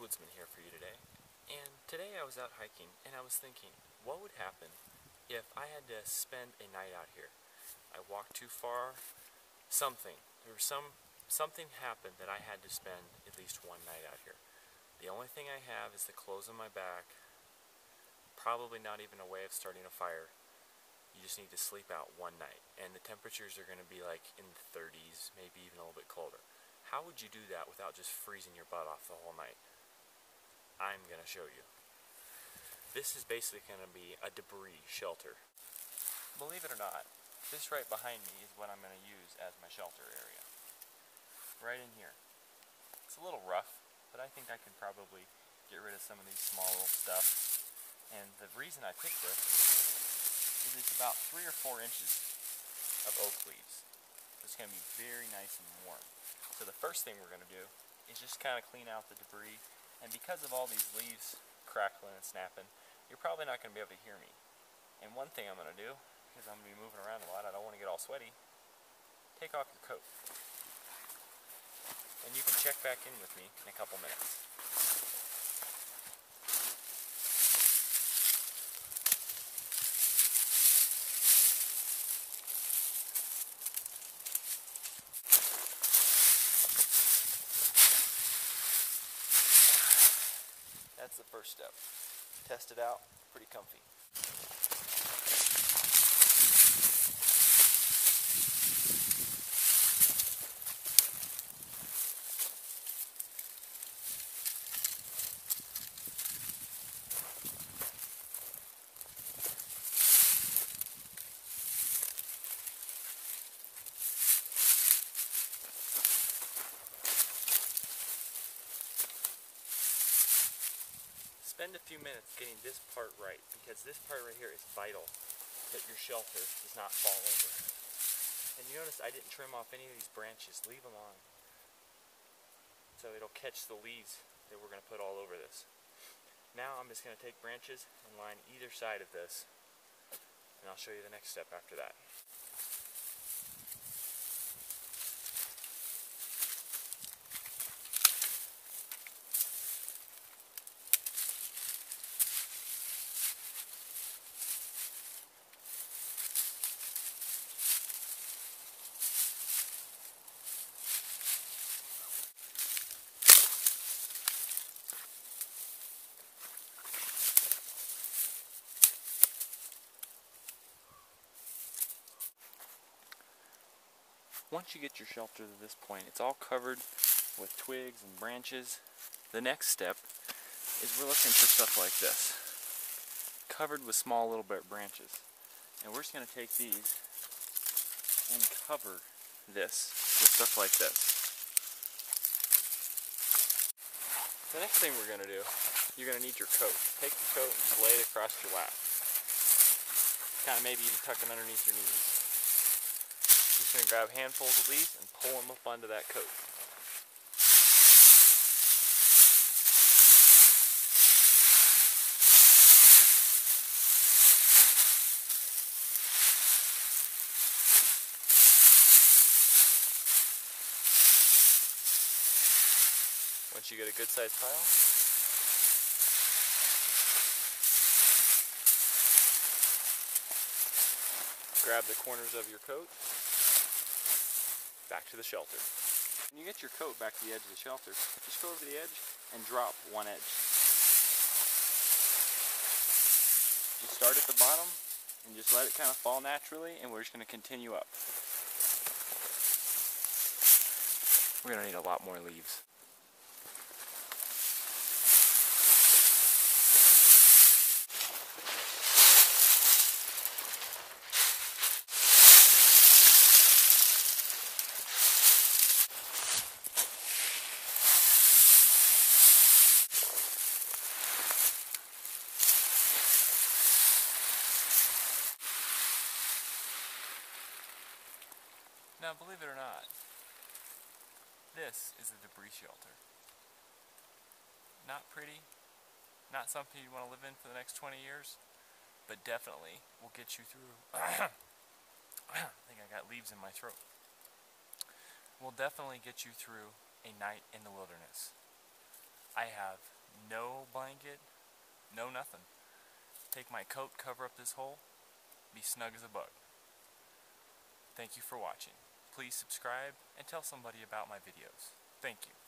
Woodsman here for you today. And today I was out hiking and I was thinking, what would happen if I had to spend a night out here? I walked too far, something happened that I had to spend at least one night out here. The only thing I have is the clothes on my back, probably not even a way of starting a fire. You just need to sleep out one night, and the temperatures are going to be like in the 30s, maybe even a little bit colder. How would you do that without just freezing your butt off the whole night? I'm going to show you. This is basically going to be a debris shelter. Believe it or not, this right behind me is what I'm going to use as my shelter area. Right in here. It's a little rough, but I think I can probably get rid of some of these small little stuff. And the reason I picked this is it's about 3 or 4 inches of oak leaves. It's going to be very nice and warm. So the first thing we're going to do is just kind of clean out the debris. And because of all these leaves crackling and snapping, you're probably not going to be able to hear me. And one thing I'm going to do, because I'm going to be moving around a lot, I don't want to get all sweaty, take off your coat. And you can check back in with me in a couple minutes. That's the first step. Test it out, pretty comfy. Spend a few minutes getting this part right, because this part right here is vital that your shelter does not fall over. And you notice I didn't trim off any of these branches, leave them on. So it'll catch the leaves that we're going to put all over this. Now I'm just going to take branches and line either side of this, and I'll show you the next step after that. Once you get your shelter to this point, it's all covered with twigs and branches. The next step is we're looking for stuff like this, covered with small little branches. And we're just going to take these and cover this with stuff like this. The next thing we're going to do, you're going to need your coat. Take your coat and just lay it across your lap. Kind of maybe even tuck it underneath your knees. Just going to grab handfuls of these and pull them up onto that coat. Once you get a good sized pile, grab the corners of your coat, back to the shelter. When you get your coat back to the edge of the shelter, just go over the edge and drop one edge. Just start at the bottom and just let it kind of fall naturally, and we're just going to continue up. We're going to need a lot more leaves. Now, believe it or not, this is a debris shelter. Not pretty, not something you want to live in for the next 20 years, but definitely will get you through. I think I got leaves in my throat. Will definitely get you through a night in the wilderness. I have no blanket, no nothing. Take my coat, cover up this hole, be snug as a bug. Thank you for watching. Please subscribe and tell somebody about my videos. Thank you.